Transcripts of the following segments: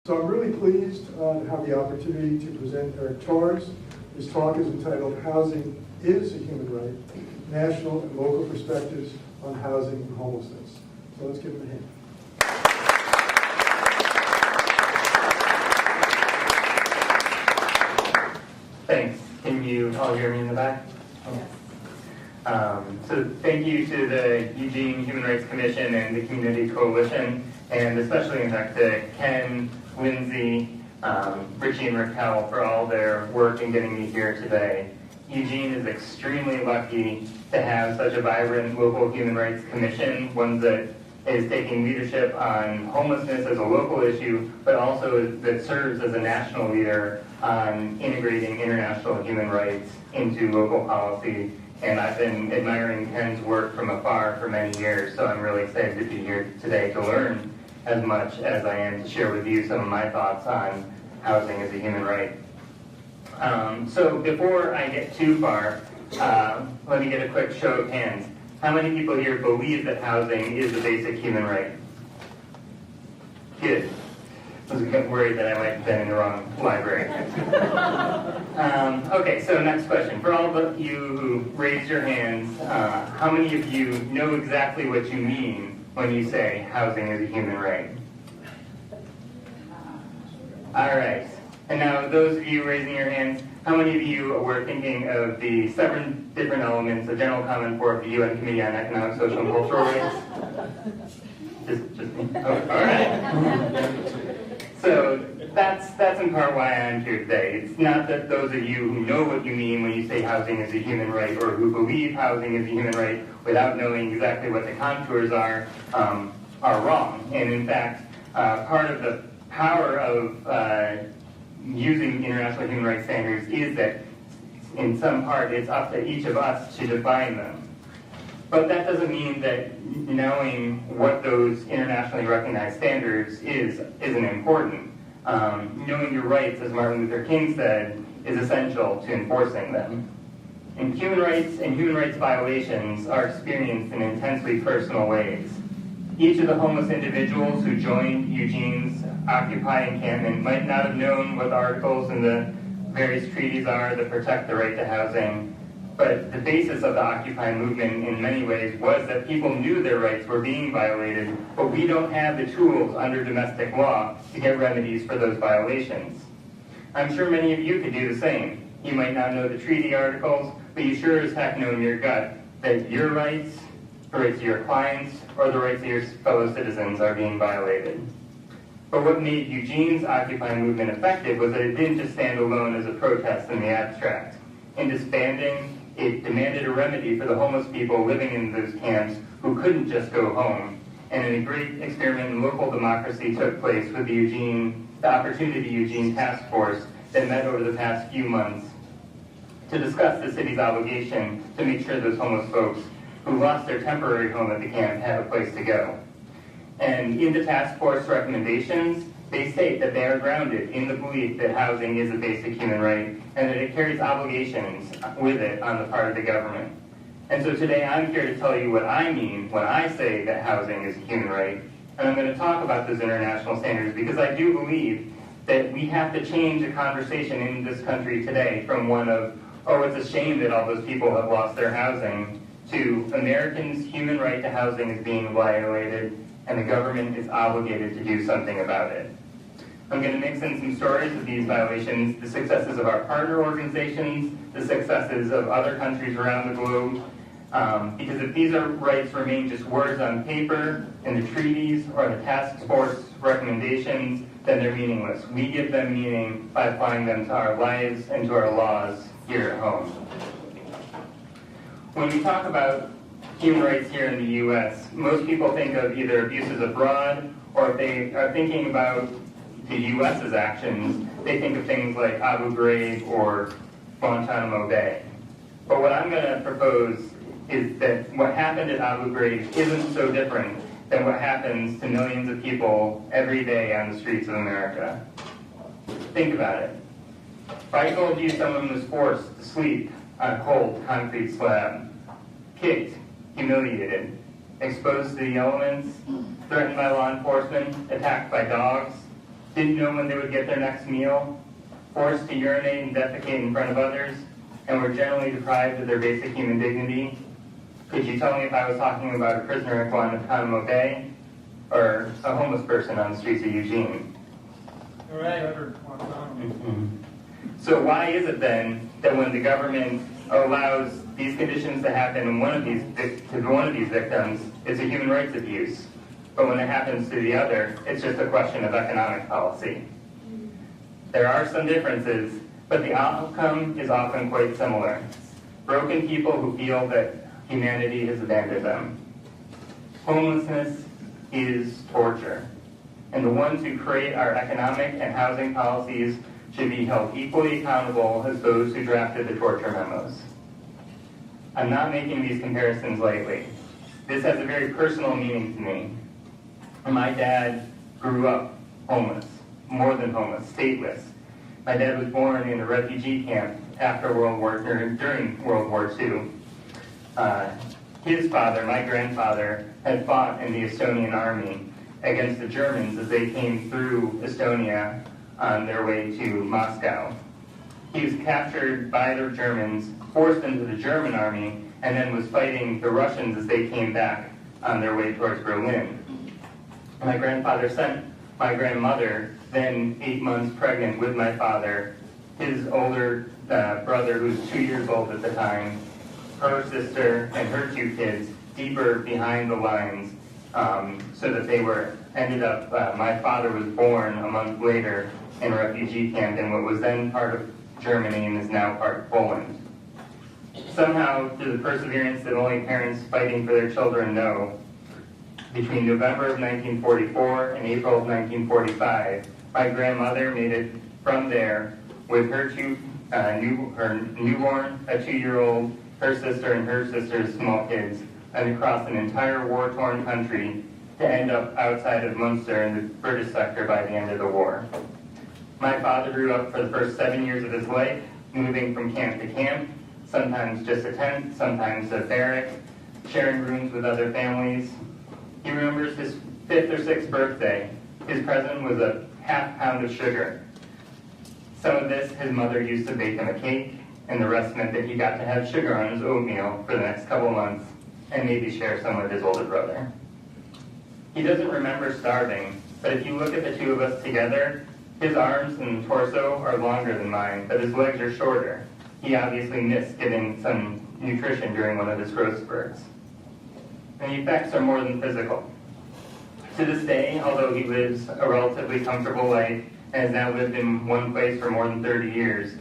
So I'm really pleased to have the opportunity to present Eric Torres. His talk is entitled Housing is a Human Right, National and Local Perspectives on Housing and Homelessness. So let's give him a hand. Thanks. Can you all hear me in the back? Yes. So thank you to the Eugene Human Rights Commission and the Community Coalition, and especially in fact to Ken, Lindsay, Richie, and Raquel for all their work in getting me here today. Eugene is extremely lucky to have such a vibrant local human rights commission, one that is taking leadership on homelessness as a local issue, but also that serves as a national leader on integrating international human rights into local policy. And I've been admiring Ken's work from afar for many years, so I'm really excited to be here today to learn as much as I am to share with you some of my thoughts on housing as a human right. So before I get too far, let me get a quick show of hands. How many people here believe that housing is a basic human right? Good. I was worried that I might have been in the wrong library. Okay, so next question. For all of you who raised your hands, how many of you know exactly what you mean when you say housing is a human right? All right. And now those of you raising your hands, how many of you were thinking of the 7 different elements, the General Common Core of the UN Committee on Economic, Social, and Cultural Rights? Just me? Oh, all right. So that's in part why I'm here today. It's not that those of you who know what you mean when you say housing is a human right, or who believe housing is a human right without knowing exactly what the contours are wrong. And in fact, part of the power of using international human rights standards is that in some part it's up to each of us to define them. But that doesn't mean that knowing what those internationally recognized standards isn't important. Knowing your rights, as Martin Luther King said, is essential to enforcing them. And human rights violations are experienced in intensely personal ways. Each of the homeless individuals who joined Eugene's Occupy encampment might not have known what the articles in the various treaties are that protect the right to housing, but the basis of the Occupy movement in many ways was that people knew their rights were being violated, but we don't have the tools under domestic law to get remedies for those violations. I'm sure many of you could do the same. You might not know the treaty articles, but you sure as heck know in your gut that your rights, the rights of your clients, or the rights of your fellow citizens are being violated. But what made Eugene's Occupy movement effective was that it didn't just stand alone as a protest in the abstract. In disbanding, it demanded a remedy for the homeless people living in those camps who couldn't just go home. And a great experiment in local democracy took place with the Opportunity Eugene Task Force that met over the past few months to discuss the city's obligation to make sure those homeless folks who lost their temporary home at the camp had a place to go. And in the task force recommendations, they state that they are grounded in the belief that housing is a basic human right and that it carries obligations with it on the part of the government. And so today I'm here to tell you what I mean when I say that housing is a human right. And I'm going to talk about those international standards because I do believe that we have to change the conversation in this country today from one of, oh, it's a shame that all those people have lost their housing, to Americans' human right to housing is being violated and the government is obligated to do something about it. I'm going to mix in some stories of these violations, the successes of our partner organizations, the successes of other countries around the globe, because if these rights remain just words on paper in the treaties or the task force recommendations, then they're meaningless. We give them meaning by applying them to our lives and to our laws here at home. When we talk about human rights here in the U.S., most people think of either abuses abroad, or if they are thinking about the U.S.'s actions, they think of things like Abu Ghraib or Guantanamo Bay. But what I'm going to propose is that what happened at Abu Ghraib isn't so different than what happens to millions of people every day on the streets of America. Think about it. If I told you someone was forced to sleep on a cold concrete slab, kicked, humiliated, exposed to the elements, threatened by law enforcement, attacked by dogs, didn't know when they would get their next meal, forced to urinate and defecate in front of others, and were generally deprived of their basic human dignity? Could you tell me if I was talking about a prisoner at Guantanamo Bay or a homeless person on the streets of Eugene? All right. So why is it then that when the government allows these conditions to happen to one of these victims, it's a human rights abuse, but when it happens to the other, it's just a question of economic policy? There are some differences, but the outcome is often quite similar. Broken people who feel that humanity has abandoned them. Homelessness is torture, and the ones who create our economic and housing policies should be held equally accountable as those who drafted the torture memos. I'm not making these comparisons lightly. This has a very personal meaning to me. My dad grew up homeless, more than homeless, stateless. My dad was born in a refugee camp during World War II. His father, my grandfather, had fought in the Estonian army against the Germans as they came through Estonia on their way to Moscow. He was captured by the Germans, forced into the German army, and then was fighting the Russians as they came back on their way towards Berlin. My grandfather sent my grandmother, then 8 months pregnant with my father, his older brother, who was 2 years old at the time, her sister, and her 2 kids, deeper behind the lines, so that my father was born a month later in a refugee camp in what was then part of Germany and is now part of Poland. Somehow, through the perseverance that only parents fighting for their children know, between November of 1944 and April of 1945, my grandmother made it from there with her newborn, a 2-year-old, her sister and her sister's small kids, and across an entire war-torn country to end up outside of Munster in the British sector by the end of the war. My father grew up for the first 7 years of his life, moving from camp to camp, sometimes just a tent, sometimes a barrack, sharing rooms with other families. He remembers his 5th or 6th birthday. His present was a ½ pound of sugar. Some of this his mother used to bake him a cake, and the rest meant that he got to have sugar on his oatmeal for the next couple months and maybe share some with his older brother. He doesn't remember starving, but if you look at the 2 of us together, his arms and torso are longer than mine, but his legs are shorter. He obviously missed getting some nutrition during one of his growth spurts. And the effects are more than physical. To this day, although he lives a relatively comfortable life and has now lived in one place for more than 30 years,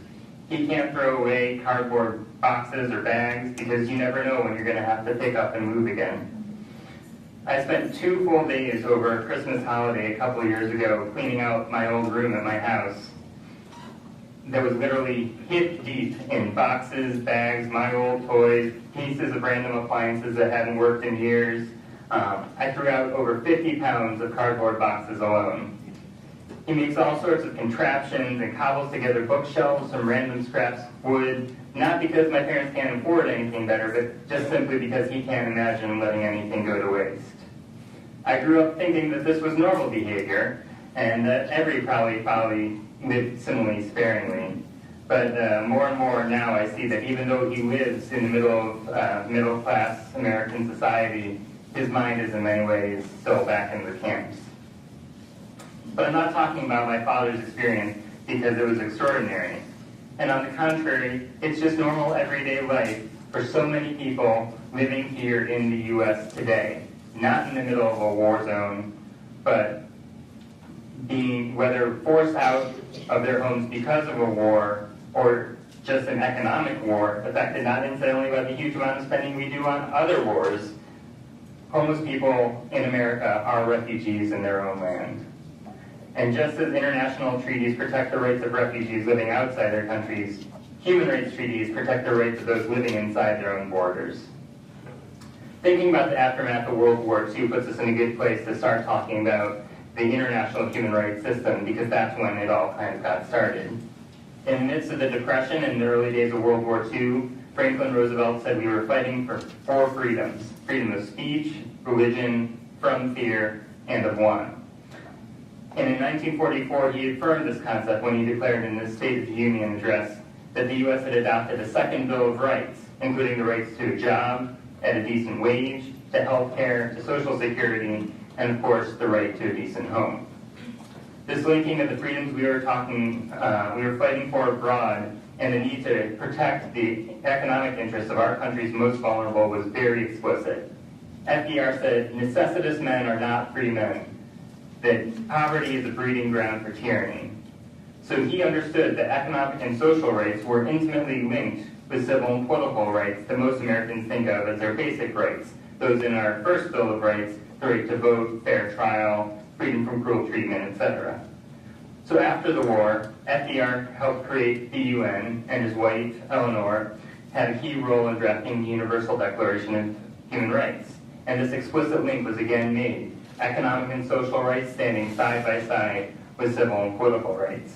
he can't throw away cardboard boxes or bags because you never know when you're going to have to pick up and move again. I spent 2 full days over a Christmas holiday a couple of years ago cleaning out my old room at my house that was literally hip deep in boxes, bags, my old toys, pieces of random appliances that hadn't worked in years. I threw out over 50 pounds of cardboard boxes alone. He makes all sorts of contraptions and cobbles together bookshelves from random scraps of wood, not because my parents can't afford anything better, but just simply because he can't imagine letting anything go to waste. I grew up thinking that this was normal behavior, and that every probably lived similarly sparingly. But more and more now I see that even though he lives in the middle-class American society, his mind is in many ways still back in the camps. But I'm not talking about my father's experience because it was extraordinary. And on the contrary, it's just normal everyday life for so many people living here in the U.S. today. Not in the middle of a war zone, but being whether forced out of their homes because of a war or just an economic war, affected not incidentally by the huge amount of spending we do on other wars. Homeless people in America are refugees in their own land. And just as international treaties protect the rights of refugees living outside their countries, human rights treaties protect the rights of those living inside their own borders. Thinking about the aftermath of World War II puts us in a good place to start talking about the international human rights system, because that's when it all kind of got started. In the midst of the Depression and the early days of World War II, Franklin Roosevelt said we were fighting for 4 freedoms: freedom of speech, religion, from fear, and of want. And in 1944, he affirmed this concept when he declared in his State of the Union address that the U.S. had adopted a second Bill of Rights, including the rights to a job at a decent wage, to health care, to Social Security, and of course, the right to a decent home. This linking of the freedoms we were fighting for abroad and the need to protect the economic interests of our country's most vulnerable was very explicit. FDR said, "Necessitous men are not free men," that poverty is a breeding ground for tyranny. So he understood that economic and social rights were intimately linked with civil and political rights that most Americans think of as their basic rights, those in our first Bill of Rights, the right to vote, fair trial, freedom from cruel treatment, etc. So after the war, FDR helped create the UN, and his wife, Eleanor, had a key role in drafting the Universal Declaration of Human Rights. And this explicit link was again made, economic and social rights standing side by side with civil and political rights.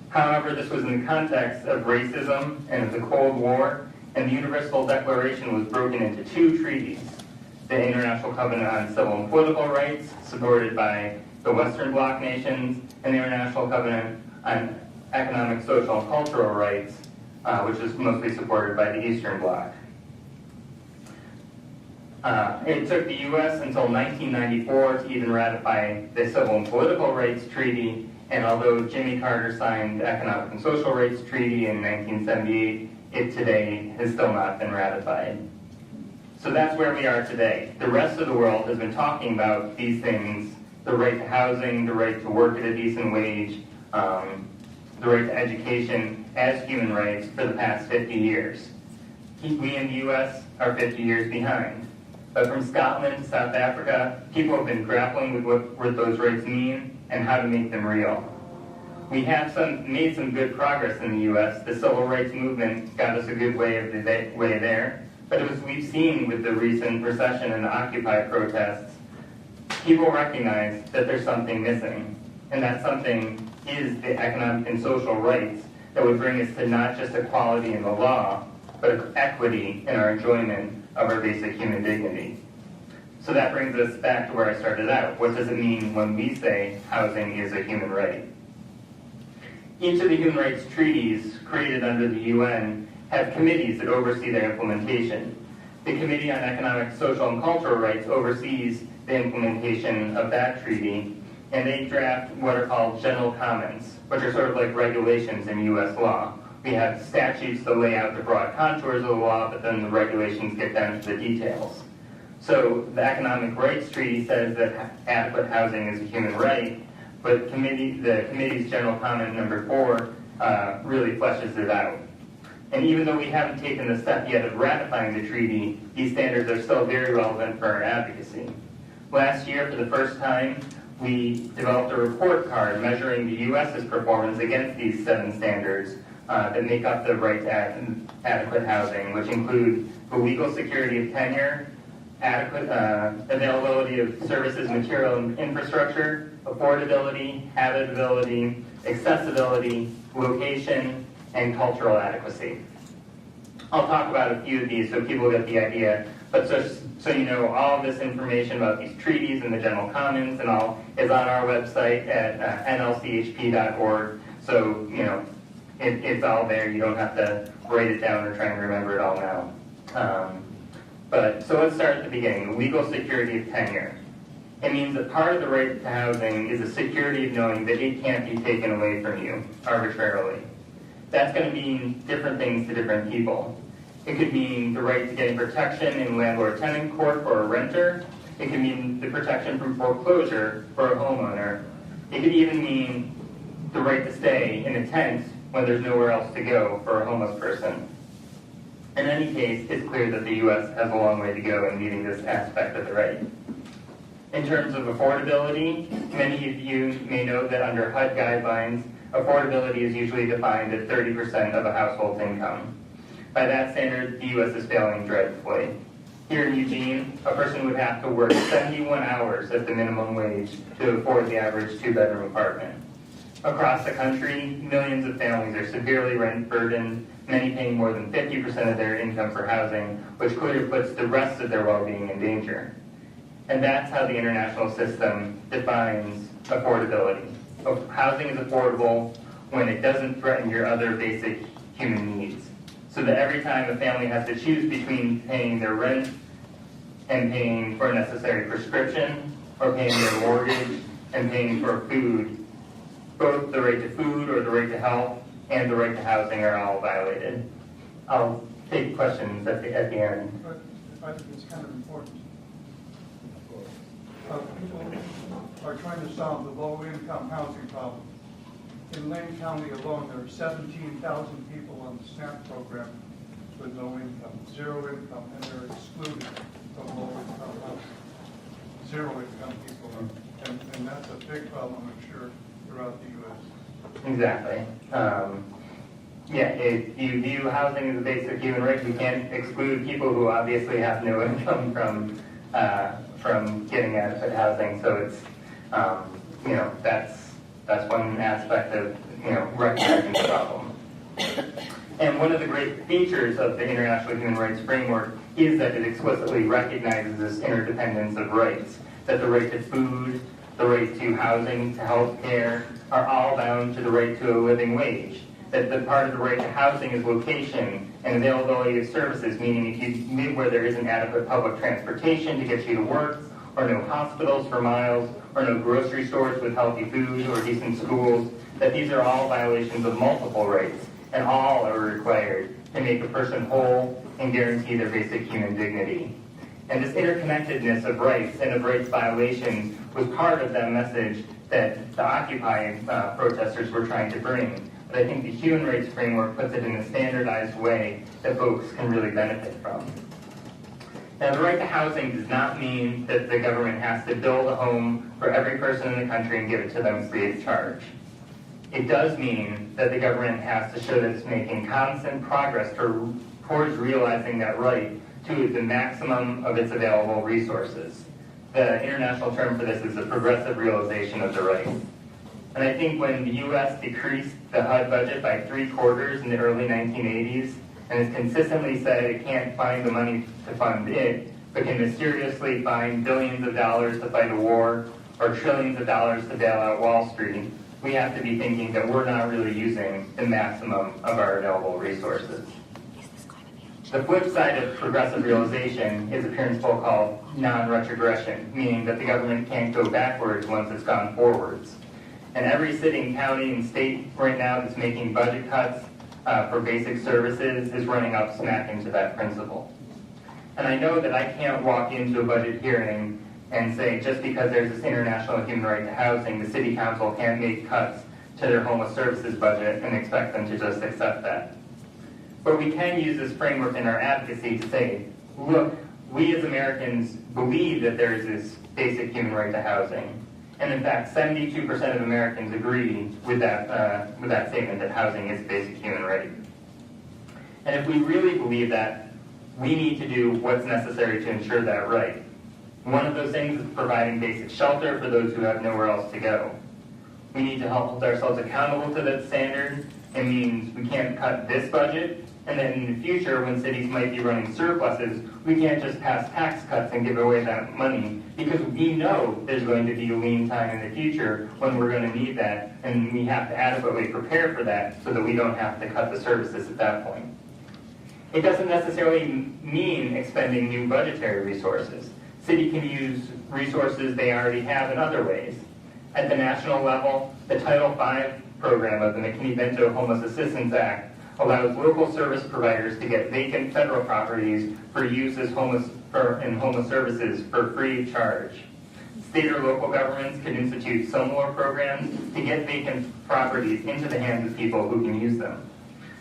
However, this was in the context of racism and of the Cold War, and the Universal Declaration was broken into two treaties: the International Covenant on Civil and Political Rights, supported by the Western Bloc nations, and the International Covenant on Economic, Social, and Cultural Rights, which is mostly supported by the Eastern Bloc. It took the U.S. until 1994 to even ratify the Civil and Political Rights Treaty, and although Jimmy Carter signed the Economic and Social Rights Treaty in 1978, it today has still not been ratified. So that's where we are today. The rest of the world has been talking about these things: the right to housing, the right to work at a decent wage, the right to education as human rights for the past 50 years. We in the U.S. are 50 years behind. But from Scotland to South Africa, people have been grappling with what those rights mean and how to make them real. We have made some good progress in the U.S. The civil rights movement got us a good way there. But as we've seen with the recent recession and the Occupy protests, people recognize that there's something missing. And that something is the economic and social rights that would bring us to not just equality in the law, but equity in our enjoyment of our basic human dignity. So that brings us back to where I started out. What does it mean when we say housing is a human right? Each of the human rights treaties created under the UN have committees that oversee their implementation. The Committee on Economic, Social, and Cultural Rights oversees the implementation of that treaty, and they draft what are called general comments, which are sort of like regulations in U.S. law. We have statutes that lay out the broad contours of the law, but then the regulations get down to the details. So the Economic Rights Treaty says that adequate housing is a human right, but the committee's general comment number 4 really fleshes it out. And even though we haven't taken the step yet of ratifying the treaty, these standards are still very relevant for our advocacy. Last year, for the first time, we developed a report card measuring the U.S.'s performance against these 7 standards that make up the right to adequate housing, which include the legal security of tenure, adequate availability of services, material, and infrastructure, affordability, habitability, accessibility, location, and cultural adequacy. I'll talk about a few of these so people get the idea, but so you know, all of this information about these treaties and the general comments and all is on our website at nlchp.org, so you know, it's all there. You don't have to write it down or try and remember it all now. So let's start at the beginning, the legal security of tenure. It means that part of the right to housing is the security of knowing that it can't be taken away from you arbitrarily. That's going to mean different things to different people. It could mean the right to getting protection in landlord-tenant court for a renter. It could mean the protection from foreclosure for a homeowner. It could even mean the right to stay in a tent when there's nowhere else to go for a homeless person. In any case, it's clear that the U.S. has a long way to go in meeting this aspect of the right. In terms of affordability, many of you may know that under HUD guidelines, affordability is usually defined at 30% of a household's income. By that standard, the U.S. is failing dreadfully. Here in Eugene, a person would have to work 71 hours at the minimum wage to afford the average 2-bedroom apartment. Across the country, millions of families are severely rent burdened, many paying more than 50% of their income for housing, which clearly puts the rest of their well-being in danger. And that's how the international system defines affordability. Housing is affordable when it doesn't threaten your other basic human needs. So that every time a family has to choose between paying their rent and paying for a necessary prescription, or paying their mortgage and paying for food, both the right to food or the right to health and the right to housing are all violated. I'll take questions at the end. But I think it's kind of important. People are trying to solve the low-income housing problem. In Lane County alone, there are 17,000 people on the SNAP program with no income, zero income, and they're excluded from low-income housing. Zero-income people, and that's a big problem, I'm sure, throughout the U.S. Exactly. Yeah, if you view housing as a basic human right, we can't exclude people who obviously have no income from getting adequate housing. So it's, that's one aspect of, recognizing the problem. And one of the great features of the International Human Rights Framework is that it explicitly recognizes this interdependence of rights, that the right to food, the right to housing, to health care, are all bound to the right to a living wage. That the part of the right to housing is location and availability of services, meaning if you live where there isn't adequate public transportation to get you to work, or no hospitals for miles, or no grocery stores with healthy food or decent schools, that these are all violations of multiple rights, and all are required to make a person whole and guarantee their basic human dignity. And this interconnectedness of rights and of rights violations was part of that message that the Occupy protesters were trying to bring. But I think the Human Rights Framework puts it in a standardized way that folks can really benefit from. Now, the right to housing does not mean that the government has to build a home for every person in the country and give it to them free of charge. It does mean that the government has to show that it's making constant progress towards realizing that right to the maximum of its available resources. The international term for this is the progressive realization of the right. And I think when the U.S. decreased the HUD budget by 3/4 in the early 1980s, and has consistently said it can't find the money to fund it, but can mysteriously find billions of dollars to fight a war, or trillions of dollars to bail out Wall Street, we have to be thinking that we're not really using the maximum of our available resources. The flip side of progressive realization is a principle called non-retrogression, meaning that the government can't go backwards once it's gone forwards. And every sitting county and state right now that's making budget cuts for basic services is running up smack into that principle. And I know that I can't walk into a budget hearing and say just because there's this international human right to housing, the city council can't make cuts to their homeless services budget and expect them to just accept that. But we can use this framework in our advocacy to say, look, we as Americans believe that there is this basic human right to housing. And in fact, 72% of Americans agree with that statement that housing is a basic human right. And if we really believe that, we need to do what's necessary to ensure that right. One of those things is providing basic shelter for those who have nowhere else to go. We need to hold ourselves accountable to that standard. It means we can't cut this budget, and then in the future, when cities might be running surpluses, we can't just pass tax cuts and give away that money, because we know there's going to be a lean time in the future when we're going to need that, and we have to adequately prepare for that so that we don't have to cut the services at that point. It doesn't necessarily mean expending new budgetary resources. City can use resources they already have in other ways. At the national level, the Title V program of the McKinney-Vento Homeless Assistance Act allows local service providers to get vacant federal properties for use as homeless services for free of charge. State or local governments can institute similar programs to get vacant properties into the hands of people who can use them.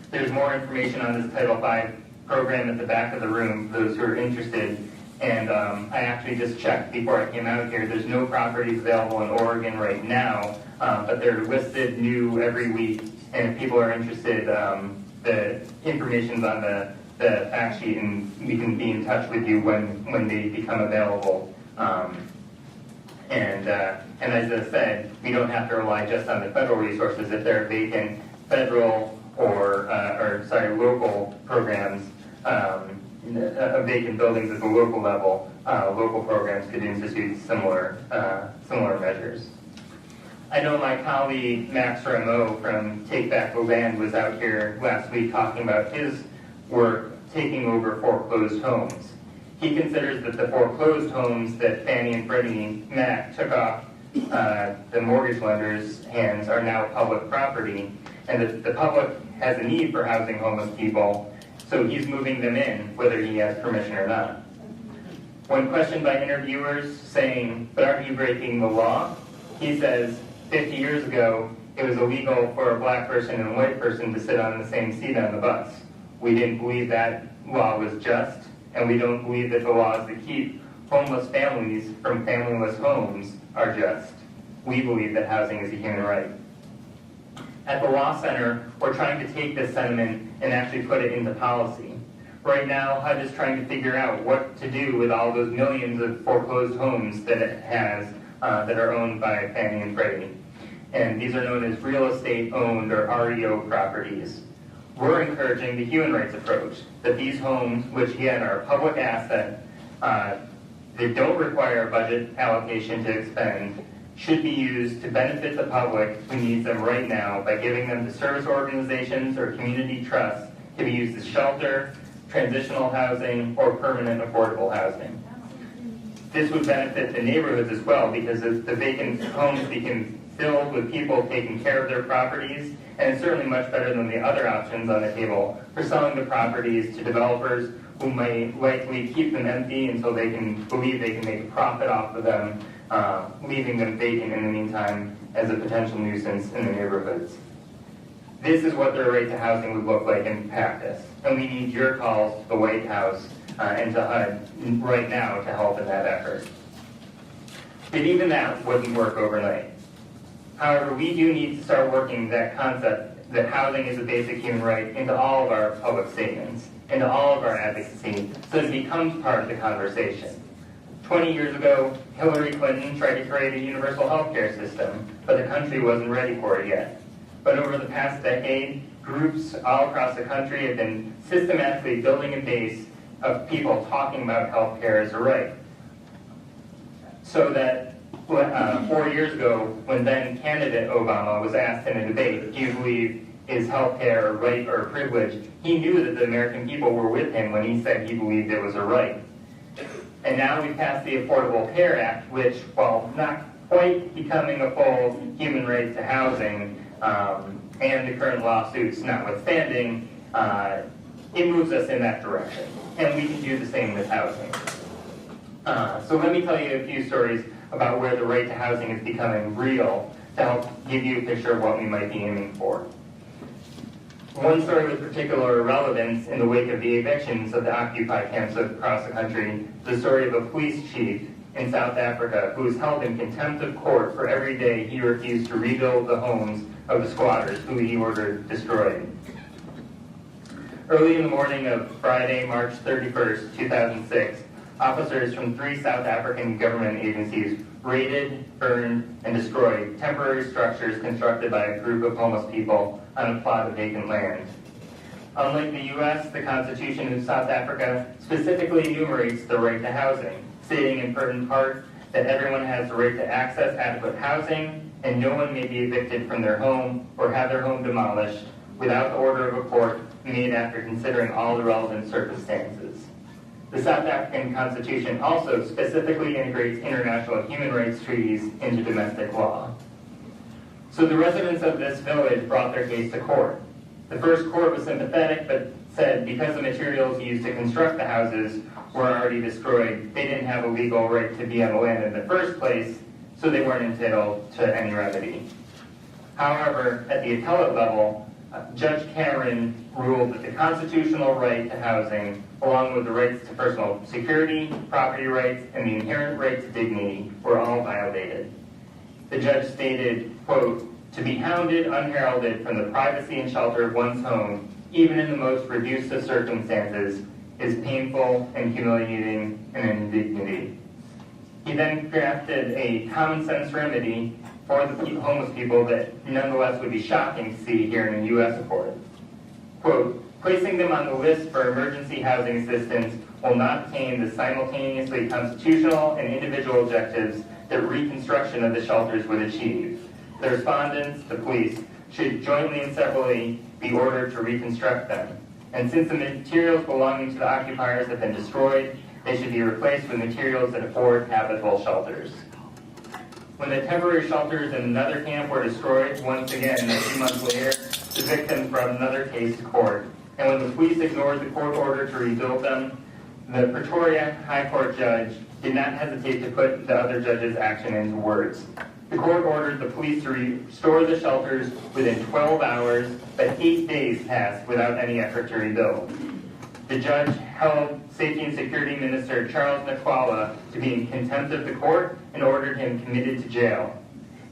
There's more information on this Title V program at the back of the room for those who are interested. And I actually just checked before I came out here. There's no properties available in Oregon right now, but they're listed new every week. And if people are interested, the information's on the fact sheet, and we can be in touch with you when they become available. And as I said, we don't have to rely just on the federal resources. If there are vacant federal or local programs, vacant buildings at the local level, local programs could institute similar measures. I know my colleague Max Rameau from Take Back the Land was out here last week talking about his work taking over foreclosed homes. He considers that the foreclosed homes that Fannie and Freddie Mac took off the mortgage lenders' hands are now public property, and that the public has a need for housing homeless people, so he's moving them in, whether he has permission or not. When questioned by interviewers saying, "But aren't you breaking the law?" he says, 50 years ago, it was illegal for a black person and a white person to sit on the same seat on the bus. We didn't believe that law was just, and we don't believe that the laws that keep homeless families from familyless homes are just. We believe that housing is a human right. At the Law Center, we're trying to take this sentiment and actually put it into policy. Right now, HUD is trying to figure out what to do with all those millions of foreclosed homes that it has that are owned by Fannie and Freddie. And these are known as real estate owned or REO properties. We're encouraging the human rights approach, that these homes, which again are a public asset, that don't require a budget allocation to expend, should be used to benefit the public who needs them right now by giving them to service organizations or community trusts to be used as shelter, transitional housing, or permanent affordable housing. This would benefit the neighborhoods as well, because as the vacant homes become filled with people taking care of their properties, and it's certainly much better than the other options on the table for selling the properties to developers who may likely keep them empty until they can believe they can make a profit off of them, leaving them vacant in the meantime as a potential nuisance in the neighborhoods. This is what their right to housing would look like in practice, and we need your calls to the White House and to HUD right now to help in that effort. But even that wouldn't work overnight. However, we do need to start working that concept that housing is a basic human right into all of our public statements, into all of our advocacy, so that it becomes part of the conversation. 20 years ago, Hillary Clinton tried to create a universal health care system, but the country wasn't ready for it yet. But over the past decade, groups all across the country have been systematically building a base of people talking about health care as a right. So that 4 years ago, when then candidate Obama was asked in a debate, do you believe is health care a right or a privilege, he knew that the American people were with him when he said he believed it was a right. And now we passed the Affordable Care Act, which, while not quite becoming a full human right to housing, and the current lawsuits notwithstanding, it moves us in that direction. And we can do the same with housing. So let me tell you a few stories about where the right to housing is becoming real to help give you a picture of what we might be aiming for. One story with particular relevance in the wake of the evictions of the Occupy camps across the country, the story of a police chief in South Africa who was held in contempt of court for every day he refused to rebuild the homes of the squatters who he ordered destroyed. Early in the morning of Friday, March 31st, 2006, officers from 3 South African government agencies raided, burned, and destroyed temporary structures constructed by a group of homeless people on a plot of vacant land. Unlike the U.S., the Constitution of South Africa specifically enumerates the right to housing, stating in pertinent part that everyone has the right to access adequate housing and no one may be evicted from their home or have their home demolished without the order of a court made after considering all the relevant circumstances. The South African Constitution also specifically integrates international human rights treaties into domestic law. So the residents of this village brought their case to court. The first court was sympathetic, but said because the materials used to construct the houses were already destroyed, they didn't have a legal right to be on the land in the first place, so they weren't entitled to any remedy. However, at the appellate level, Judge Cameron ruled that the constitutional right to housing, along with the rights to personal security, property rights, and the inherent right to dignity, were all violated. The judge stated, quote, "To be hounded unheralded from the privacy and shelter of one's home, even in the most reduced of circumstances, is painful and humiliating and an indignity." He then crafted a common sense remedy for the homeless people that nonetheless would be shocking to see here in the U.S. court. Quote, "Placing them on the list for emergency housing assistance will not attain the simultaneously constitutional and individual objectives that reconstruction of the shelters would achieve. The respondents, the police, should jointly and severally be ordered to reconstruct them. And since the materials belonging to the occupiers have been destroyed, they should be replaced with materials that afford habitable shelters. When the temporary shelters in another camp were destroyed, once again, a few months later, the victims brought another case to court. And when the police ignored the court order to rebuild them, the Pretoria High Court judge did not hesitate to put the other judge's action into words. The court ordered the police to restore the shelters within 12 hours, but 8 days passed without any effort to rebuild. The judge held Safety and Security Minister Charles Nakwala to be in contempt of the court and ordered him committed to jail.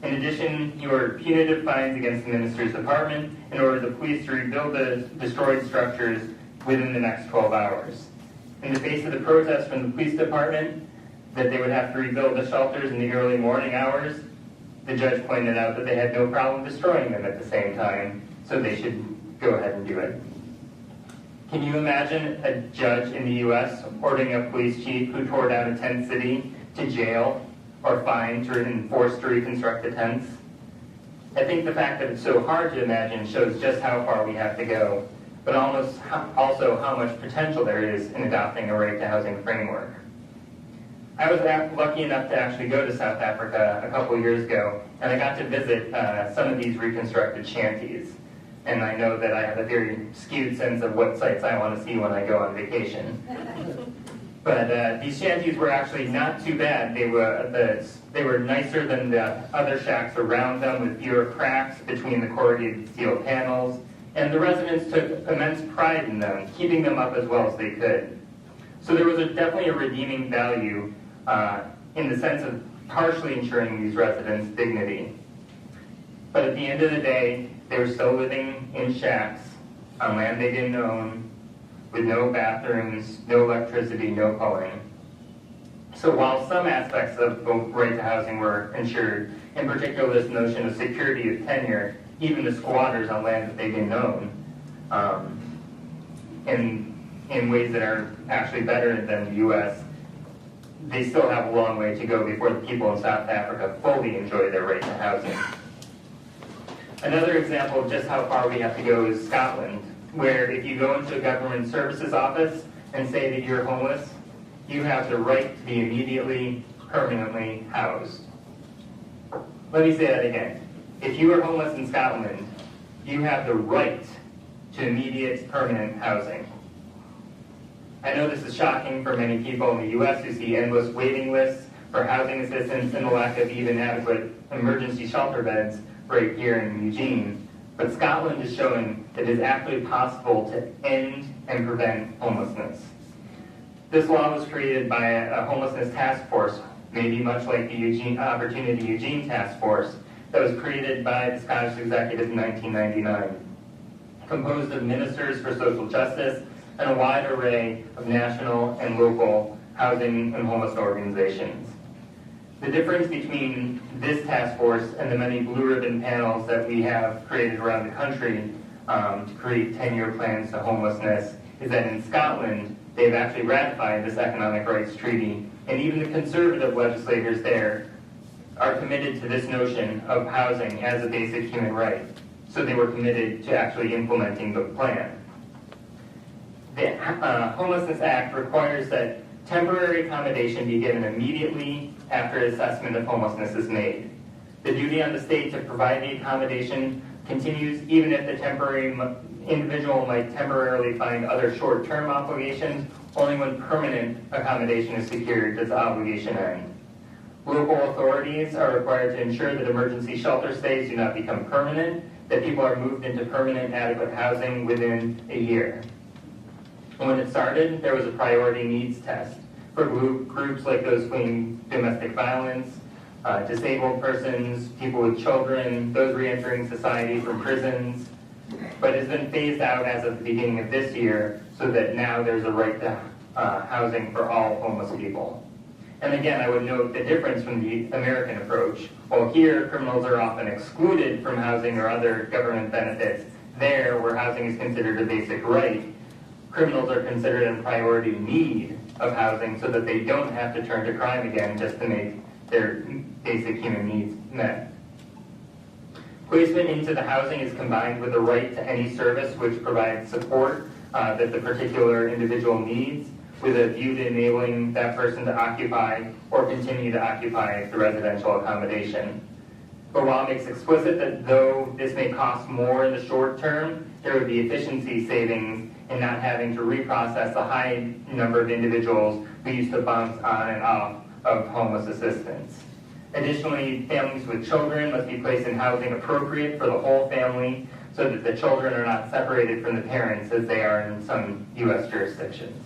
In addition, he ordered punitive fines against the minister's department and ordered the police to rebuild the destroyed structures within the next 12 hours. In the face of the protest from the police department that they would have to rebuild the shelters in the early morning hours, the judge pointed out that they had no problem destroying them at the same time, so they should go ahead and do it. Can you imagine a judge in the U.S. ordering a police chief who tore down a tent city to jail or fined and forced to reconstruct the tents? I think the fact that it's so hard to imagine shows just how far we have to go, but also how much potential there is in adopting a right to housing framework. I was lucky enough to actually go to South Africa a couple years ago, and I got to visit some of these reconstructed shanties. And I know that I have a very skewed sense of what sites I want to see when I go on vacation. But these shanties were actually not too bad. They were nicer than the other shacks around them, with fewer cracks between the corrugated steel panels. And the residents took immense pride in them, keeping them up as well as they could. So there was definitely a redeeming value in the sense of partially ensuring these residents' dignity. But at the end of the day, they were still living in shacks on land they didn't own, with no bathrooms, no electricity, no plumbing. So while some aspects of the right to housing were ensured, in particular this notion of security of tenure, even the squatters on land that they didn't own, in ways that are actually better than the U.S., they still have a long way to go before the people in South Africa fully enjoy their right to housing. Another example of just how far we have to go is Scotland, where if you go into a government services office and say that you're homeless, you have the right to be immediately, permanently housed. Let me say that again. If you are homeless in Scotland, you have the right to immediate, permanent housing. I know this is shocking for many people in the U.S. who see endless waiting lists for housing assistance and the lack of even adequate emergency shelter beds right here in Eugene, but Scotland is showing that it is actually possible to end and prevent homelessness. This law was created by a homelessness task force, maybe much like the Opportunity Eugene Task Force, that was created by the Scottish executive in 1999, composed of ministers for social justice and a wide array of national and local housing and homeless organizations. The difference between this task force and the many blue ribbon panels that we have created around the country to create tenure plans to homelessness is that in Scotland, they've actually ratified this economic rights treaty, and even the conservative legislators there are committed to this notion of housing as a basic human right. So they were committed to actually implementing the plan. The Homelessness Act requires that temporary accommodation be given immediately after assessment of homelessness is made. The duty on the state to provide the accommodation continues even if the individual might temporarily find other short-term obligations. Only when permanent accommodation is secured does the obligation end. Local authorities are required to ensure that emergency shelter stays do not become permanent, that people are moved into permanent adequate housing within a year. When it started, there was a priority needs test for groups like those fleeing domestic violence, disabled persons, people with children, those reentering society from prisons, but it's been phased out as of the beginning of this year so that now there's a right to housing for all homeless people. And again, I would note the difference from the American approach. While here, criminals are often excluded from housing or other government benefits, there, where housing is considered a basic right, criminals are considered a priority need of housing so that they don't have to turn to crime again just to make their basic human needs met. Placement into the housing is combined with a right to any service which provides support that the particular individual needs, with a view to enabling that person to occupy or continue to occupy the residential accommodation. But while it makes explicit that though this may cost more in the short term, there would be efficiency savings in not having to reprocess a high number of individuals who used to bounce on and off of homeless assistance. Additionally, families with children must be placed in housing appropriate for the whole family so that the children are not separated from the parents as they are in some U.S. jurisdictions.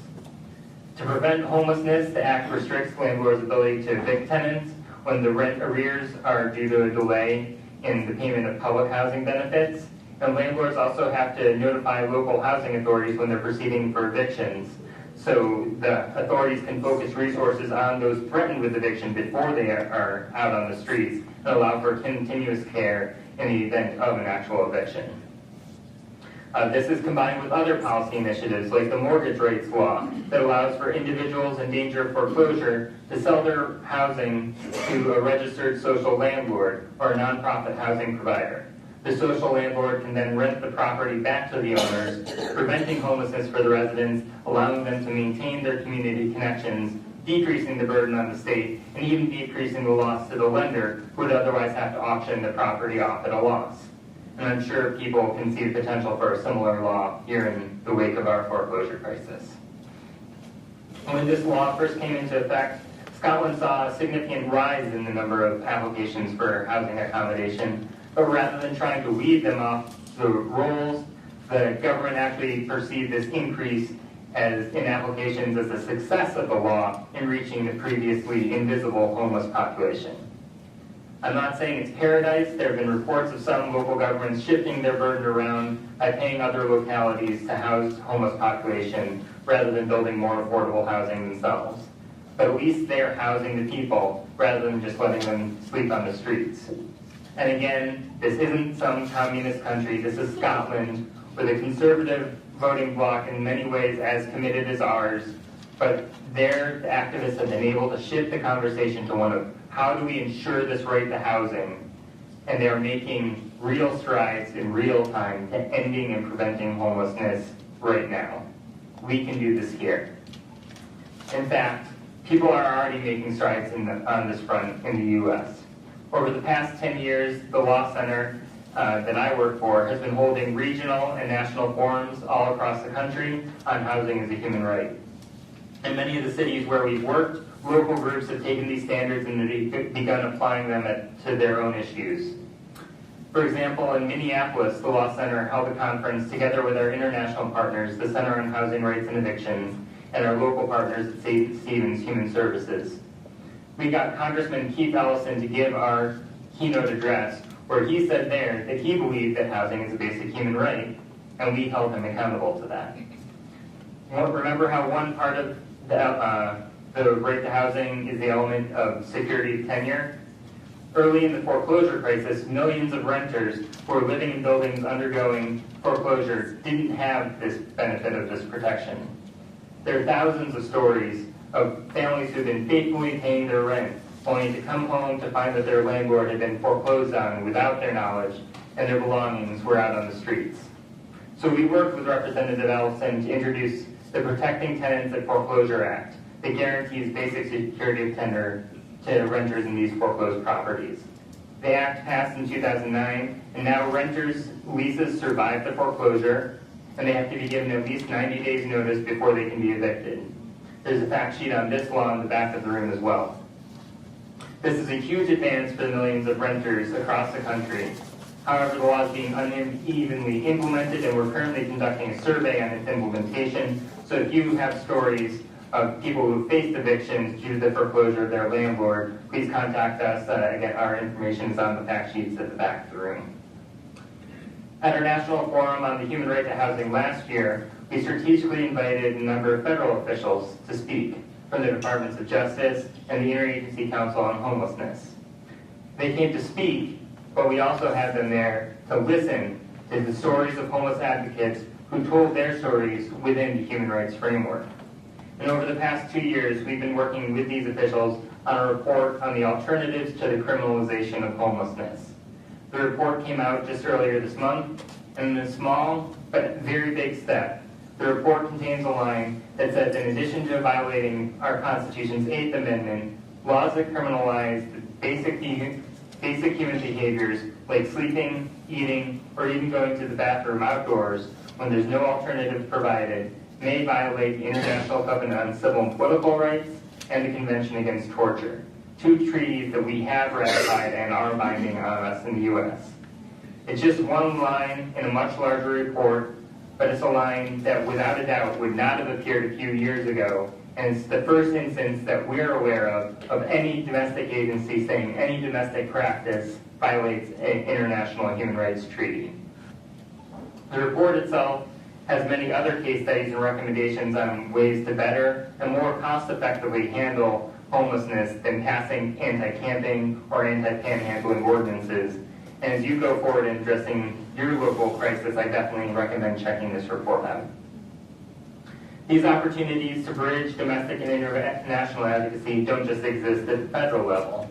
To prevent homelessness, the Act restricts landlords' ability to evict tenants when the rent arrears are due to a delay in the payment of public housing benefits. And landlords also have to notify local housing authorities when they're proceeding for evictions, so the authorities can focus resources on those threatened with eviction before they are out on the streets and allow for continuous care in the event of an actual eviction. This is combined with other policy initiatives like the mortgage rates law that allows for individuals in danger of foreclosure to sell their housing to a registered social landlord or a nonprofit housing provider. The social landlord can then rent the property back to the owners, preventing homelessness for the residents, allowing them to maintain their community connections, decreasing the burden on the state, and even decreasing the loss to the lender who would otherwise have to auction the property off at a loss. And I'm sure people can see the potential for a similar law here in the wake of our foreclosure crisis. When this law first came into effect, Scotland saw a significant rise in the number of applications for housing accommodation, but rather than trying to weed them off the rolls, the government actually perceived this increase in applications as a success of the law in reaching the previously invisible homeless population. I'm not saying it's paradise. There have been reports of some local governments shifting their burden around by paying other localities to house homeless population rather than building more affordable housing themselves. But at least they're housing the people rather than just letting them sleep on the streets. And again, this isn't some communist country. This is Scotland, with a conservative voting bloc in many ways as committed as ours. But their activists have been able to shift the conversation to one of how do we ensure this right to housing? And they are making real strides in real time to ending and preventing homelessness right now. We can do this here. In fact, people are already making strides on this front in the U.S. Over the past 10 years, the Law Center that I work for has been holding regional and national forums all across the country on housing as a human right. In many of the cities where we've worked, local groups have taken these standards and they've begun applying them to their own issues. For example, in Minneapolis, the Law Center held a conference together with our international partners, the Center on Housing Rights and Evictions, and our local partners at St. Stephen's Human Services. We got Congressman Keith Ellison to give our keynote address, where he said there that he believed that housing is a basic human right, and we held him accountable to that. Remember how one part of the right to housing is the element of security of tenure? Early in the foreclosure crisis, millions of renters who were living in buildings undergoing foreclosure didn't have this benefit of this protection. There are thousands of stories of families who've been faithfully paying their rent, only to come home to find that their landlord had been foreclosed on without their knowledge, and their belongings were out on the streets. So we worked with Representative Ellison to introduce the Protecting Tenants at Foreclosure Act that guarantees basic security of tenure to renters in these foreclosed properties. The act passed in 2009, and now renters' leases survive the foreclosure, and they have to be given at least 90 days notice before they can be evicted. There's a fact sheet on this law in the back of the room as well. This is a huge advance for the millions of renters across the country. However, the law is being unevenly implemented, and we're currently conducting a survey on its implementation. So if you have stories of people who faced evictions due to the foreclosure of their landlord, please contact us. Again, our information is on the fact sheets at the back of the room. At our National Forum on the Human Right to Housing last year, we strategically invited a number of federal officials to speak from the Departments of Justice and the Interagency Council on Homelessness. They came to speak, but we also had them there to listen to the stories of homeless advocates who told their stories within the human rights framework. And over the past 2 years, we've been working with these officials on a report on the alternatives to the criminalization of homelessness. The report came out just earlier this month, and in a small but very big step, the report contains a line that says, in addition to violating our Constitution's 8th Amendment, laws that criminalize the basic human behaviors like sleeping, eating, or even going to the bathroom outdoors when there's no alternative provided may violate the International Covenant on Civil and Political Rights and the Convention Against Torture, 2 treaties that we have ratified and are binding on us in the U.S. It's just one line in a much larger report, but it's a line that without a doubt would not have appeared a few years ago, and it's the first instance that we're aware of any domestic agency saying any domestic practice violates an international human rights treaty. The report itself has many other case studies and recommendations on ways to better and more cost-effectively handle homelessness than passing anti-camping or anti-panhandling ordinances. And as you go forward in addressing your local crisis, I definitely recommend checking this report out. These opportunities to bridge domestic and international advocacy don't just exist at the federal level.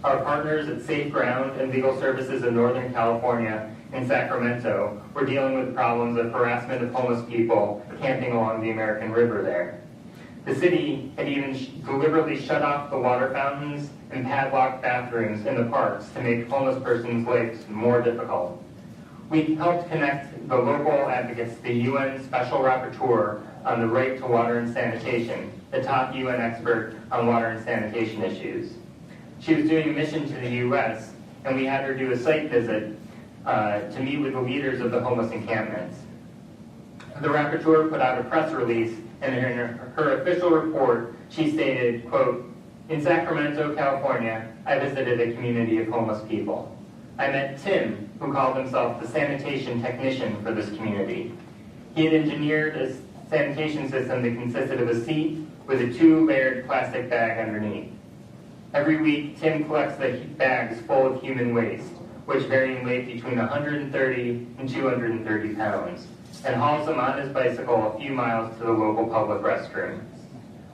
Our partners at Safe Ground and Legal Services in Northern California and Sacramento were dealing with problems of harassment of homeless people camping along the American River there. The city had even deliberately shut off the water fountains and padlocked bathrooms in the parks to make homeless persons' lives more difficult. We helped connect the local advocates to the UN Special Rapporteur on the right to water and sanitation, the top UN expert on water and sanitation issues. She was doing a mission to the U.S., and we had her do a site visit to meet with the leaders of the homeless encampments. The rapporteur put out a press release, and in her official report, she stated, quote, "In Sacramento, California, I visited a community of homeless people. I met Tim, who called himself the sanitation technician for this community. He had engineered a sanitation system that consisted of a seat with a 2-layered plastic bag underneath. Every week, Tim collects the bags full of human waste, which vary in weight between 130 and 230 pounds, and hauls them on his bicycle a few miles to the local public restroom.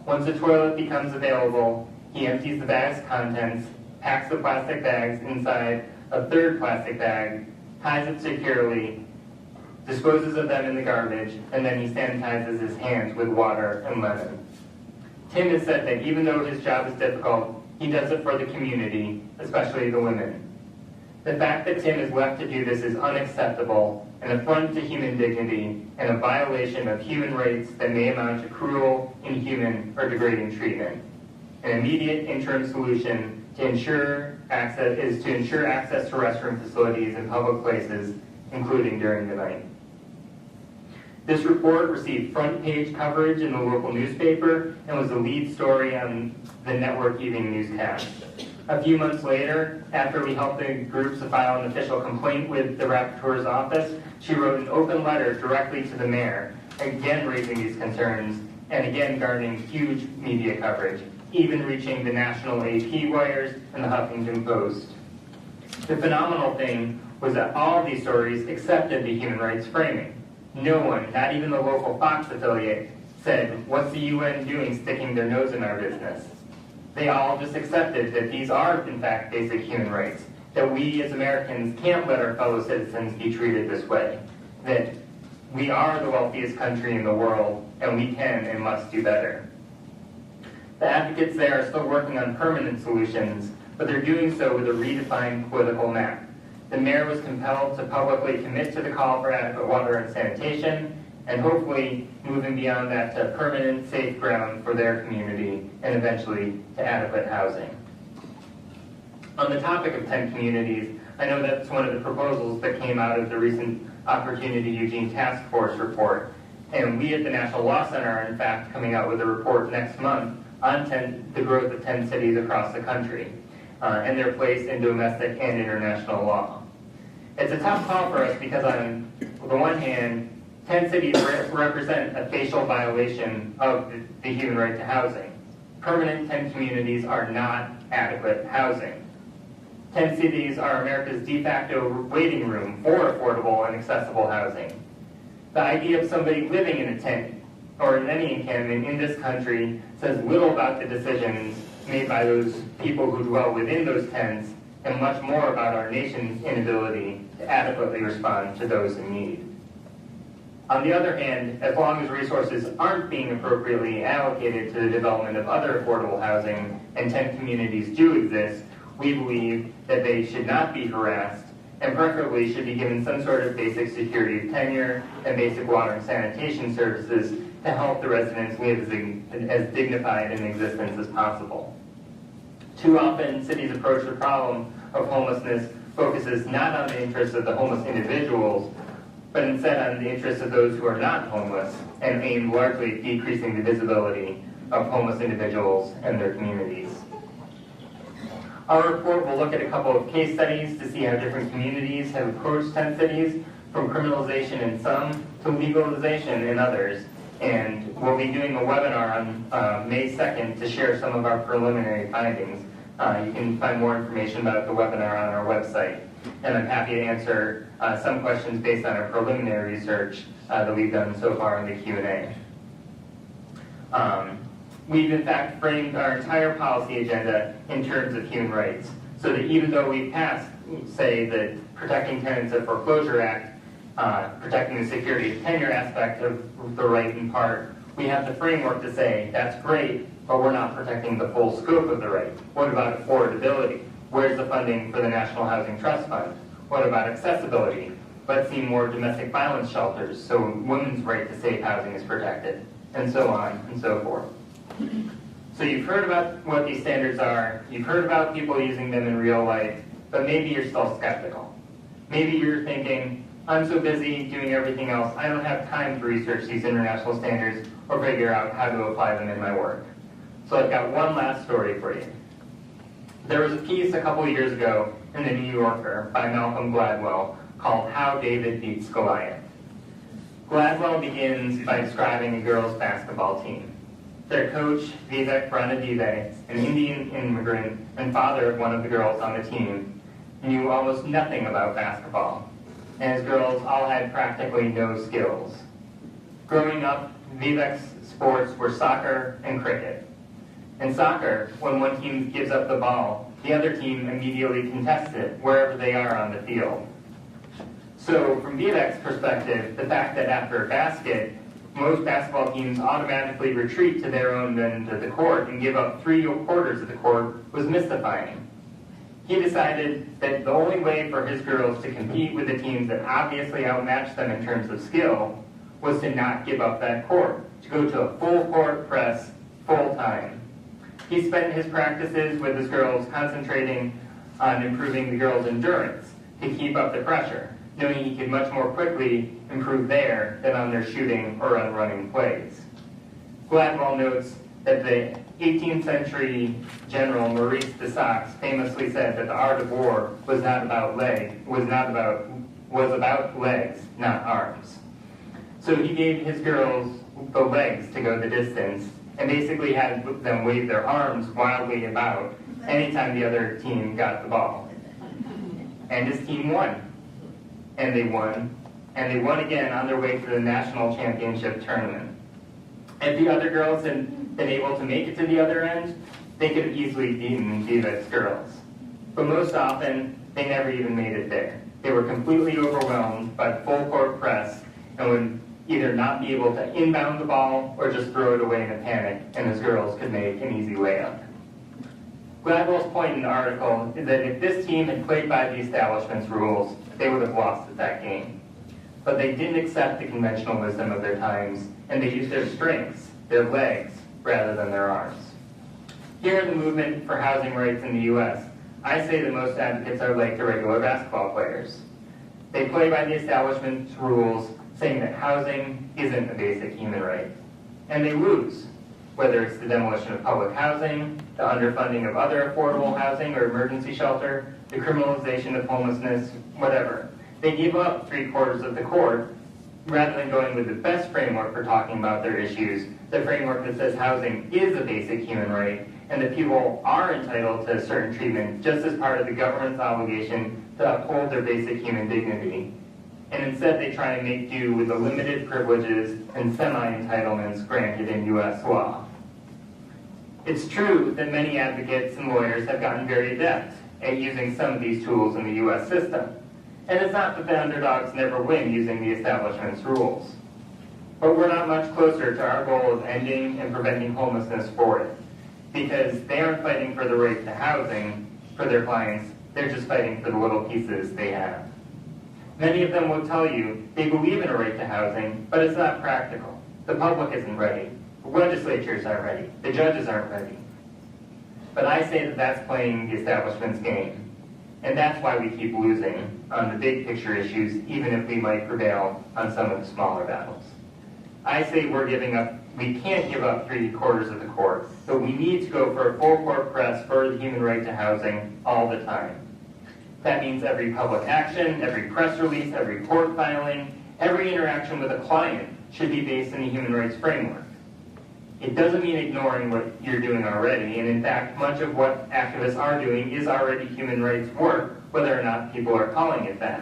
Once a toilet becomes available, he empties the bag's contents, packs the plastic bags inside a 3rd plastic bag, ties it securely, disposes of them in the garbage, and then he sanitizes his hands with water and lemon. Tim has said that even though his job is difficult, he does it for the community, especially the women. The fact that Tim is left to do this is unacceptable, an affront to human dignity, and a violation of human rights that may amount to cruel, inhuman, or degrading treatment. An immediate interim solution to ensure access to restroom facilities in public places, including during the night. This report received front-page coverage in the local newspaper and was the lead story on the network evening newscast. A few months later, after we helped the groups to file an official complaint with the rapporteur's office, she wrote an open letter directly to the mayor, again raising these concerns and again garnering huge media coverage, even reaching the national AP wires and the Huffington Post. The phenomenal thing was that all of these stories accepted the human rights framing. No one, not even the local Fox affiliate, said, "What's the UN doing sticking their nose in our business?" They all just accepted that these are, in fact, basic human rights, that we as Americans can't let our fellow citizens be treated this way, that we are the wealthiest country in the world, and we can and must do better. The advocates there are still working on permanent solutions, but they're doing so with a redefined political map. The mayor was compelled to publicly commit to the call for adequate water and sanitation, and hopefully moving beyond that to permanent safe ground for their community, and eventually to adequate housing. On the topic of tent communities, I know that's one of the proposals that came out of the recent Opportunity Eugene Task Force report, and we at the National Law Center are in fact coming out with a report next month on the growth of tent cities across the country, and their place in domestic and international law. It's a tough call for us because on the one hand, tent cities represent a facial violation of the human right to housing. Permanent tent communities are not adequate housing. Tent cities are America's de facto waiting room for affordable and accessible housing. The idea of somebody living in a tent or in any encampment in this country says little about the decisions made by those people who dwell within those tents and much more about our nation's inability to adequately respond to those in need. On the other hand, as long as resources aren't being appropriately allocated to the development of other affordable housing, and tent communities do exist, we believe that they should not be harassed, and preferably should be given some sort of basic security of tenure and basic water and sanitation services to help the residents live as dignified an existence as possible. Too often, cities approach the problem of homelessness focuses not on the interests of the homeless individuals, but instead on the interests of those who are not homeless, and aim largely at decreasing the visibility of homeless individuals and their communities. Our report will look at a couple of case studies to see how different communities have approached tent cities, from criminalization in some to legalization in others. And we'll be doing a webinar on May 2nd to share some of our preliminary findings. You can find more information about the webinar on our website. And I'm happy to answer some questions based on our preliminary research that we've done so far in the Q&A. We've in fact framed our entire policy agenda in terms of human rights, so that even though we passed, say, the Protecting Tenants of Foreclosure Act, protecting the security of tenure aspect of the right in part, we have the framework to say, that's great, but we're not protecting the full scope of the right. What about affordability? Where's the funding for the National Housing Trust Fund? What about accessibility? Let's see more domestic violence shelters so women's right to safe housing is protected, and so on and so forth. So you've heard about what these standards are, you've heard about people using them in real life, but maybe you're still skeptical. Maybe you're thinking, I'm so busy doing everything else, I don't have time to research these international standards or figure out how to apply them in my work. So I've got one last story for you. There was a piece a couple of years ago in the New Yorker by Malcolm Gladwell called How David Beats Goliath. Gladwell begins by describing a girls' basketball team. Their coach, Vivek Ranadive, an Indian immigrant and father of one of the girls on the team, knew almost nothing about basketball, and his girls all had practically no skills. Growing up, Vivek's sports were soccer and cricket. In soccer, when one team gives up the ball, the other team immediately contests it wherever they are on the field. So from Vivek's perspective, the fact that after a basket, most basketball teams automatically retreat to their own end of the court and give up 3/4 of the court was mystifying. He decided that the only way for his girls to compete with the teams that obviously outmatched them in terms of skill was to not give up that court, to go to a full court press full time. He spent his practices with his girls concentrating on improving the girls' endurance to keep up the pressure, knowing he could much more quickly improve there than on their shooting or on running plays. Gladwell notes that the 18th century general Maurice de Saxe famously said that the art of war was about legs, not arms. So he gave his girls the legs to go the distance, and basically had them wave their arms wildly about anytime the other team got the ball. And his team won. And they won. And they won again on their way to the national championship tournament. If the other girls had been able to make it to the other end, they could have easily beaten Vivek's girls. But most often, they never even made it there. They were completely overwhelmed by the full court press and would either not be able to inbound the ball or just throw it away in a panic, and his girls could make an easy layup. Gladwell's point in the article is that if this team had played by the establishment's rules, they would have lost at that game. But they didn't accept the conventional wisdom of their times, and they used their strengths, their legs, rather than their arms. Here in the movement for housing rights in the U.S., I say that most advocates are like the regular basketball players. They play by the establishment's rules, saying that housing isn't a basic human right. And they lose, whether it's the demolition of public housing, the underfunding of other affordable housing or emergency shelter, the criminalization of homelessness, whatever. They give up 3/4 of the court rather than going with the best framework for talking about their issues, the framework that says housing is a basic human right and that people are entitled to certain treatment just as part of the government's obligation to uphold their basic human dignity. And instead they try and make do with the limited privileges and semi-entitlements granted in U.S. law. It's true that many advocates and lawyers have gotten very adept at using some of these tools in the U.S. system. And it's not that the underdogs never win using the establishment's rules. But we're not much closer to our goal of ending and preventing homelessness for it, because they aren't fighting for the right to housing for their clients, they're just fighting for the little pieces they have. Many of them will tell you they believe in a right to housing, but it's not practical. The public isn't ready. The legislatures aren't ready. The judges aren't ready. But I say that that's playing the establishment's game. And that's why we keep losing on the big picture issues, even if we might prevail on some of the smaller battles. I say we can't give up 3/4 of the court, but we need to go for a full court press for the human right to housing all the time. That means every public action, every press release, every court filing, every interaction with a client should be based in the human rights framework. It doesn't mean ignoring what you're doing already, and in fact, much of what activists are doing is already human rights work, whether or not people are calling it that.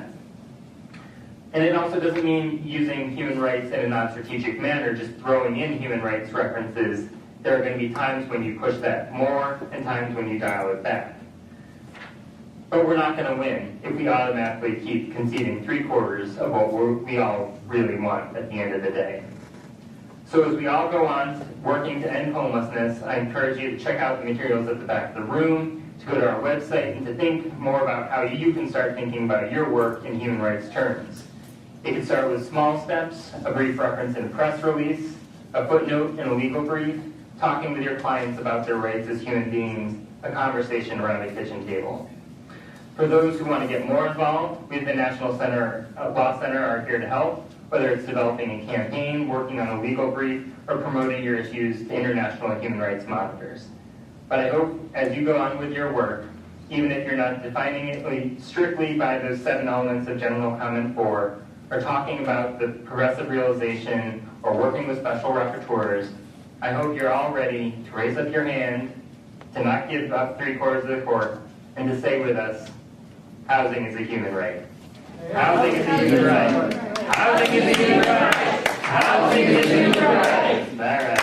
And it also doesn't mean using human rights in a non-strategic manner, just throwing in human rights references. There are going to be times when you push that more and times when you dial it back. But we're not going to win if we automatically keep conceding 3/4 of what we all really want at the end of the day. So as we all go on working to end homelessness, I encourage you to check out the materials at the back of the room, to go to our website, and to think more about how you can start thinking about your work in human rights terms. It can start with small steps, a brief reference in a press release, a footnote in a legal brief, talking with your clients about their rights as human beings, a conversation around a kitchen table. For those who want to get more involved, we at the National Law Center are here to help, whether it's developing a campaign, working on a legal brief, or promoting your issues to international human rights monitors. But I hope as you go on with your work, even if you're not defining it strictly by those 7 elements of General Comment 4, or talking about the progressive realization, or working with special rapporteurs, I hope you're all ready to raise up your hand, to not give up 3/4 of the court, and to say with us, housing is a human right. Housing is a human right. Housing is a human right. Housing is a human right. All right.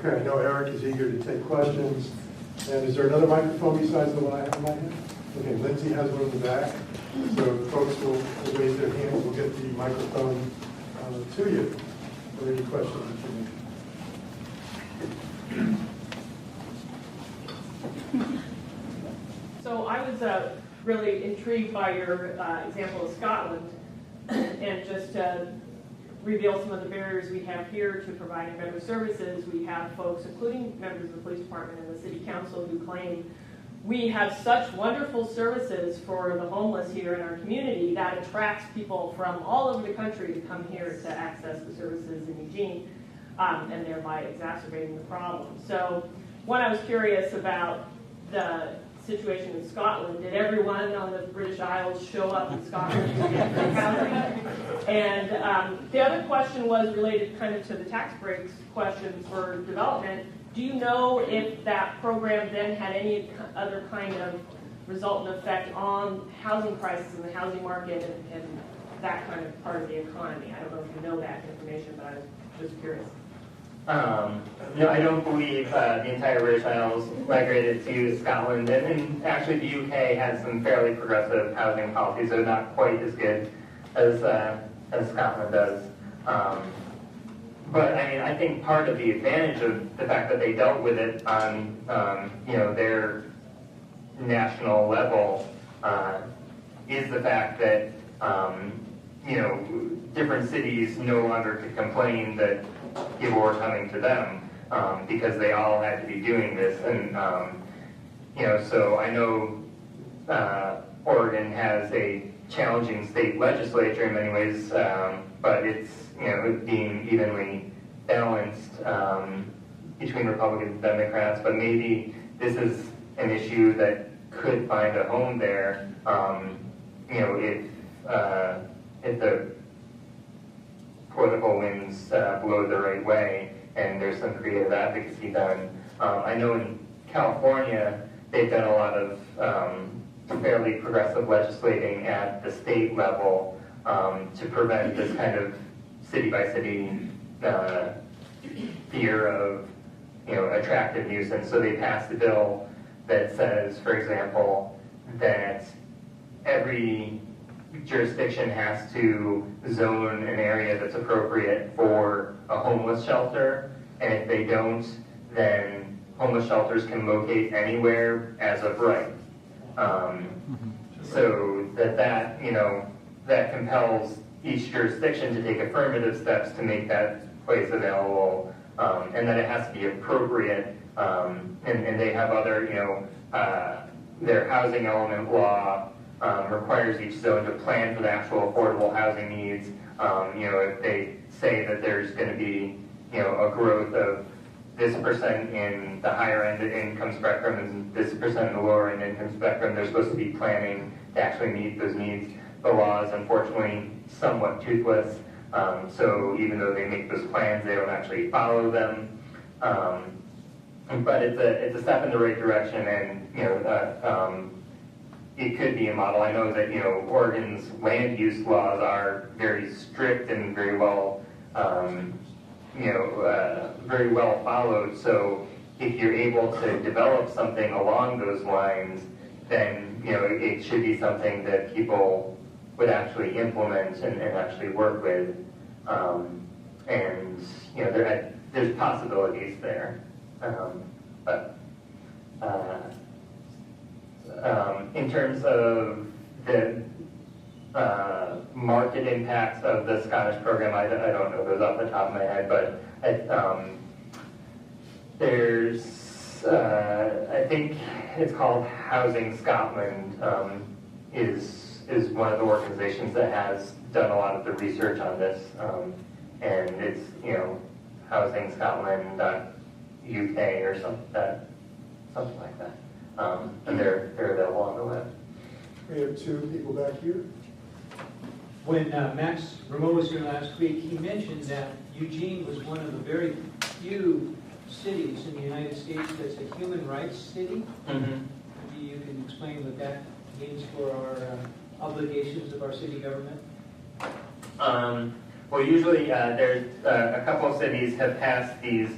Okay, I know Eric is eager to take questions. And is there another microphone besides the one I have in my hand? Okay, Lindsay has one in the back. So folks will raise their hands. We'll get the microphone to you for any questions that you may. So I was really intrigued by your example of Scotland, and just to reveal some of the barriers we have here to providing better services. We have folks, including members of the police department and the city council, who claim we have such wonderful services for the homeless here in our community that attracts people from all over the country to come here to access the services in Eugene, and thereby exacerbating the problem. So one, I was curious about the situation in Scotland. Did everyone on the British Isles show up in Scotland to get free housing? And the other question was related kind of to the tax breaks question for development. Do you know if that program then had any other kind of resultant effect on housing prices in the housing market and that kind of part of the economy? I don't know if you know that information, but I was just curious. No, I don't believe the entire British Isles migrated to Scotland, and actually the UK has some fairly progressive housing policies, so not quite as good as Scotland does. But I mean, I think part of the advantage of the fact that they dealt with it on their national level is the fact that different cities no longer could complain that people were coming to them because they all had to be doing this, and so I know Oregon has a challenging state legislature in many ways, but it's being evenly balanced between Republicans and Democrats. But maybe this is an issue that could find a home there, if the political winds blow the right way and there's some creative advocacy done. I know in California they've done a lot of fairly progressive legislating at the state level to prevent this kind of city-by-city fear of, attractive nuisance. So they passed a bill that says, for example, that every jurisdiction has to zone an area that's appropriate for a homeless shelter, and if they don't, then homeless shelters can locate anywhere as of right. So that compels each jurisdiction to take affirmative steps to make that place available, and that it has to be appropriate, and they have other, their housing element law requires each zone to plan for the actual affordable housing needs. If they say that there's going to be, a growth of this percent in the higher end of the income spectrum and this percent in the lower end income spectrum, they're supposed to be planning to actually meet those needs. The law is unfortunately somewhat toothless, so even though they make those plans, they don't actually follow them. But it's a step in the right direction, and it could be a model. I know that Oregon's land use laws are very strict and very well followed. So if you're able to develop something along those lines, then it should be something that people would actually implement and actually work with. There's possibilities there. In terms of the market impacts of the Scottish program, I don't know those off the top of my head, but there's, I think it's called Housing Scotland, is one of the organizations that has done a lot of the research on this, and it's, housingscotland.uk or something like that. And they're available on the web. We have two people back here. When Max Rameau was here last week, he mentioned that Eugene was one of the very few cities in the United States that's a human rights city. Mm-hmm. Maybe you can explain what that means for our obligations of our city government? Well, usually there's a couple of cities have passed these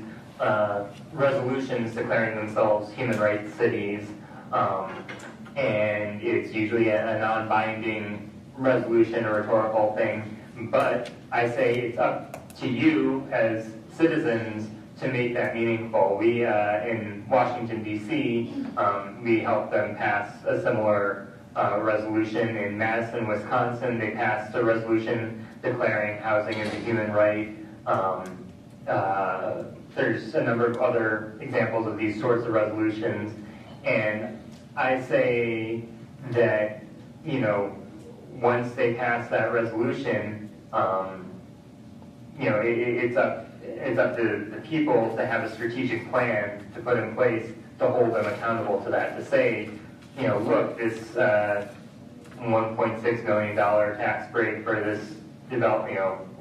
resolutions declaring themselves human rights cities, and it's usually a non-binding resolution or rhetorical thing, but I say it's up to you as citizens to make that meaningful. We, in Washington, D.C., we helped them pass a similar resolution. In Madison, Wisconsin, they passed a resolution declaring housing as a human right. There's a number of other examples of these sorts of resolutions, and I say that, once they pass that resolution, it's up to the people to have a strategic plan to put in place to hold them accountable to that, to say, look, this $1.6 million tax break for this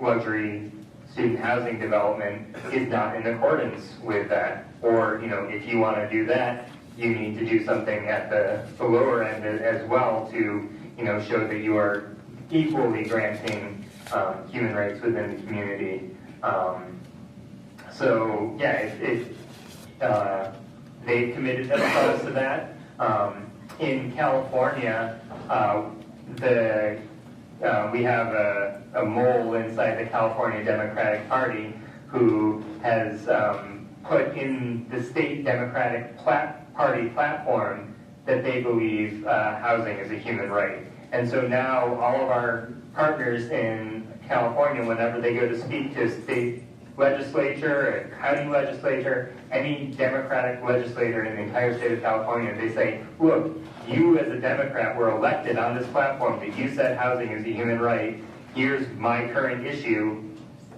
luxury student housing development is not in accordance with that. Or, if you want to do that, you need to do something at the lower end as well to, show that you are equally granting human rights within the community. They've committed themselves to that. In California, we have a mole inside the California Democratic Party who has put in the state Democratic Party platform that they believe housing is a human right. And so now all of our partners in California, whenever they go to speak to a state legislature, a county legislature, any Democratic legislator in the entire state of California, they say, look, you as a Democrat were elected on this platform that you said housing is a human right. Here's my current issue.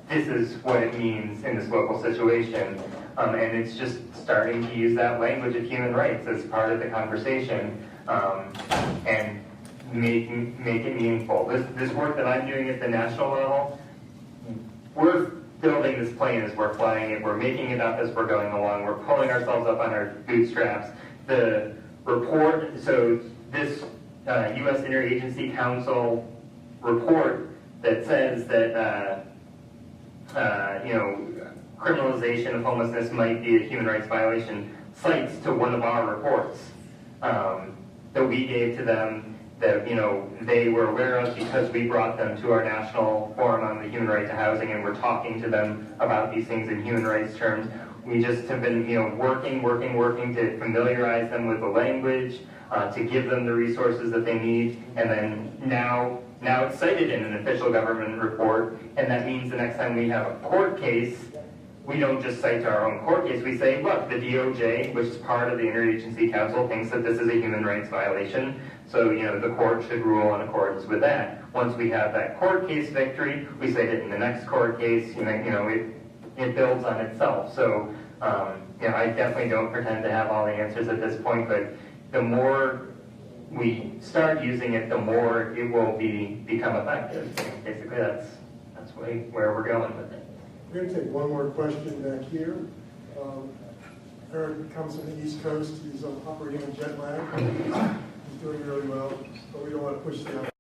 This is what it means in this local situation. And it's just starting to use that language of human rights as part of the conversation and make it meaningful. This work that I'm doing at the national level, we're building this plane as we're flying it. We're making it up as we're going along. We're pulling ourselves up on our bootstraps. The report, so this U.S. Interagency Council report that says that criminalization of homelessness might be a human rights violation cites to one of our reports that we gave to them that they were aware of because we brought them to our national forum on the human right to housing, and we're talking to them about these things in human rights terms. We just have been working to familiarize them with the language, to give them the resources that they need, and then now it's cited in an official government report, and that means the next time we have a court case, we don't just cite our own court case. We say, look, the DOJ, which is part of the Interagency Council, thinks that this is a human rights violation, so the court should rule in accordance with that. Once we have that court case victory, we cite it in the next court case. It builds on itself. So I definitely don't pretend to have all the answers at this point, but the more we start using it, the more it will become effective. Basically, that's where we're going with it. We're going to take one more question back here. Eric comes from the East Coast. He's operating on jet lag. He's doing really well, but we don't want to push the